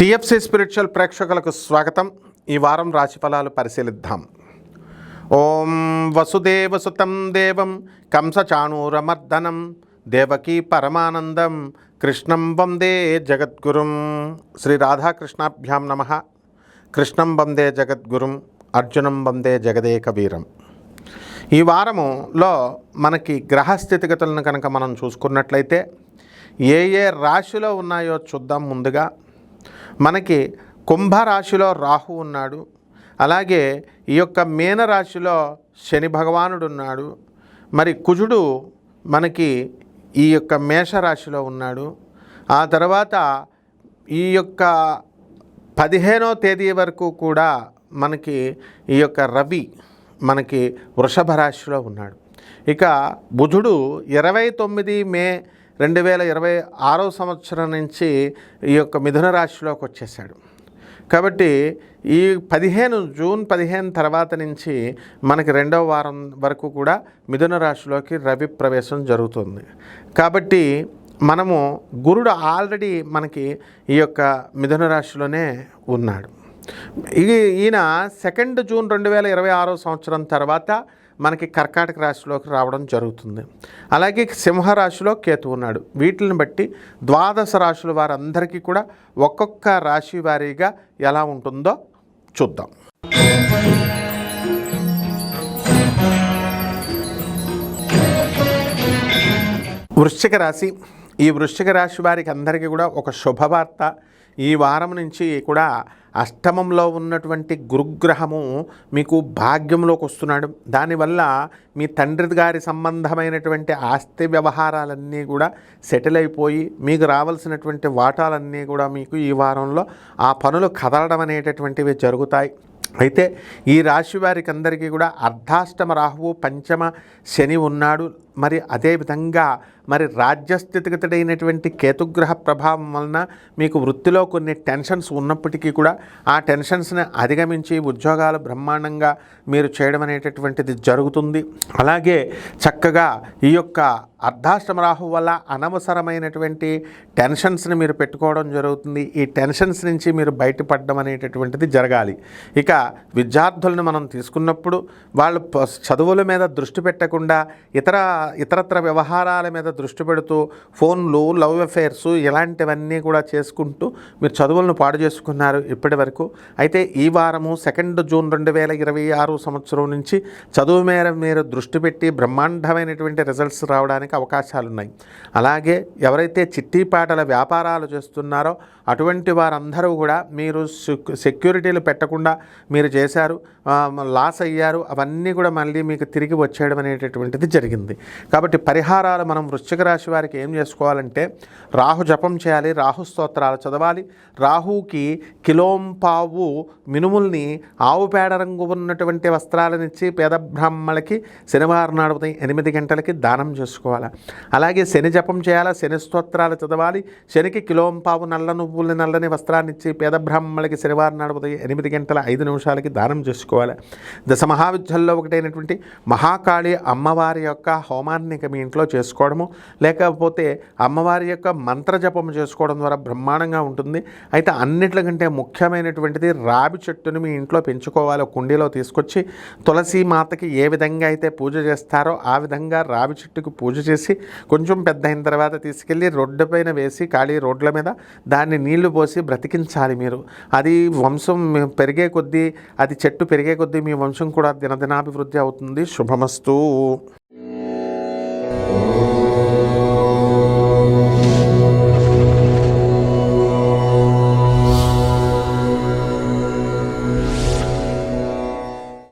TFC spiritual ప్రేక్షకులకు స్వాగతం. ఈ వారం రాశిఫలాలు పరిశీలిద్దాం. ఓం వసుదేవసుతం దేవం కంసచాణూరమర్దనం దేవకీ పరమానందం కృష్ణం వందే జగద్గురుం. శ్రీ రాధాకృష్ణాభ్యాం నమః. కృష్ణం వందే జగద్గురుం, అర్జునం వందే జగదేక వీరం. ఈ వారములో మనకి గ్రహ స్థితిగతులను కనుక మనం చూసుకున్నట్లయితే ఏ రాశిలో ఉన్నాయో చూద్దాం. ముందుగా మనకి కుంభరాశిలో రాహు ఉన్నాడు. అలాగే ఈ యొక్క మీనరాశిలో శని భగవానుడు ఉన్నాడు. మరి కుజుడు మనకి ఈ యొక్క మేషరాశిలో ఉన్నాడు. ఆ తర్వాత ఈ యొక్క 15వ తేదీ వరకు కూడా మనకి ఈ యొక్క రవి మనకి వృషభ రాశిలో ఉన్నాడు. ఇక బుధుడు 29 మే 2026 సంవత్సరం నుంచి ఈ యొక్క మిథున రాశిలోకి వచ్చేసాడు. కాబట్టి ఈ జూన్ 15 తర్వాత నుంచి మనకి 2వ వారం వరకు కూడా మిథున రాశిలోకి రవి ప్రవేశం జరుగుతుంది. కాబట్టి మనము గురుడు ఆల్రెడీ మనకి ఈ యొక్క మిథున రాశిలోనే ఉన్నాడు. ఈయన 2 జూన్ 2026 సంవత్సరం తర్వాత మనకి కర్కాటక రాశిలోకి రావడం జరుగుతుంది. అలాగే సింహరాశిలో కేతు ఉన్నాడు. వీటిని బట్టి ద్వాదశ రాశుల వారందరికీ కూడా ఒక్కొక్క రాశి వారీగా ఎలా ఉంటుందో చూద్దాం. వృశ్చిక రాశి. ఈ వృశ్చిక రాశి వారికి అందరికీ కూడా ఒక శుభవార్త. ఈ వారం నుంచి కూడా అష్టమంలో ఉన్నటువంటి గురుగ్రహము మీకు భాగ్యంలోకి వస్తున్నాడు. దానివల్ల మీ తండ్రి గారి సంబంధమైనటువంటి ఆస్తి వ్యవహారాలన్నీ కూడా సెటిల్ అయిపోయి మీకు రావాల్సినటువంటి వాటాలన్నీ కూడా మీకు ఈ వారంలో ఆ పనులు కదలడం అనేటటువంటివి జరుగుతాయి. అయితే ఈ రాశి వారికి అందరికీ కూడా అర్ధాష్టమ రాహువు, పంచమ శని ఉన్నాడు. మరి అదేవిధంగా మరి రాజ్యస్థితిగతుడైనటువంటి కేతుగ్రహ ప్రభావం వలన మీకు వృత్తిలో కొన్ని టెన్షన్స్ ఉన్నప్పటికీ కూడా ఆ టెన్షన్స్ని అధిగమించి ఉద్యోగాలు బ్రహ్మాండంగా మీరు చేయడం అనేటటువంటిది జరుగుతుంది. అలాగే చక్కగా ఈ యొక్క అర్ధాష్టమ రాహు వల్ల అనవసరమైనటువంటి టెన్షన్స్ని మీరు పెట్టుకోవడం జరుగుతుంది. ఈ టెన్షన్స్ నుంచి మీరు బయటపడడం అనేటటువంటిది జరగాలి. ఇక విద్యార్థులను మనం తీసుకున్నప్పుడు వాళ్ళు చదువుల మీద దృష్టి పెట్టకుండా ఇతరత్ర వ్యవహారాల మీద దృష్టి పెడుతూ ఫోన్లు, లవ్ అఫైర్స్ ఇలాంటివన్నీ కూడా చేసుకుంటూ మీరు చదువులను పాడు చేసుకున్నారు ఇప్పటి వరకు. అయితే ఈ వారము 2 జూన్ 2026 సంవత్సరం నుంచి చదువు మీద మీరు దృష్టి పెట్టి బ్రహ్మాండమైనటువంటి రిజల్ట్స్ రావడానికి అవకాశాలు ఉన్నాయి. అలాగే ఎవరైతే చిట్టీపాటల వ్యాపారాలు చేస్తున్నారో అటువంటి వారందరూ కూడా మీరు సెక్యూరిటీలు పెట్టకుండా మీరు చేశారు, లాస్ అయ్యారు. అవన్నీ కూడా మళ్ళీ మీకు తిరిగి వచ్చేయడం అనేటటువంటిది జరిగింది. కాబట్టి పరిహారాలు మనం వృశ్చిక రాశి వారికి ఏం చేసుకోవాలంటే రాహు జపం చేయాలి, రాహు స్తోత్రాలు చదవాలి. రాహుకి కిలోంపావు మినుముల్ని ఆవు పేడ రంగు ఉన్నటువంటి వస్త్రాలనిచ్చి పేద బ్రాహ్మణులకి శనివారం నాడు ఉదయం 8 గంటలకి దానం చేసుకోవాలి. అలాగే శని జపం చేయాలి, శని స్తోత్రాలు చదవాలి. శనికి కిలోంపావు నల్లని వస్త్రాన్ని ఇచ్చి పేద బ్రాహ్మణులకి శనివారం నాడు ఉదయం 8 గంటల 5 నిమిషాలకి దానం చేసుకోవాలి. దశ మహావిద్యల్లో ఒకటైనటువంటి మహాకాళి అమ్మవారి యొక్క హోమాన్ని మీ ఇంట్లో చేసుకోవడము, లేకపోతే అమ్మవారి యొక్క మంత్రజపం చేసుకోవడం ద్వారా బ్రహ్మాండంగా ఉంటుంది. అయితే అన్నిటికంటే ముఖ్యమైనటువంటిది రావి చెట్టును మీ ఇంట్లో పెంచుకోవాలి. కుండీలో తీసుకొచ్చి తులసి మాతకి ఏ విధంగా అయితే పూజ చేస్తారో ఆ విధంగా రావి చెట్టుకు పూజ చేసి కొంచెం పెద్ద అయిన తర్వాత తీసుకెళ్ళి రోడ్డు పైన వేసి ఖాళీ రోడ్ల మీద దాన్ని నీళ్లు పోసి బ్రతికించాలి. మీరు అది వంశం పెరిగే కొద్దీ, అది చెట్టు పెరిగే కొద్దీ మీ వంశం కూడా దినదినాభివృద్ధి అవుతుంది. శుభమస్తు.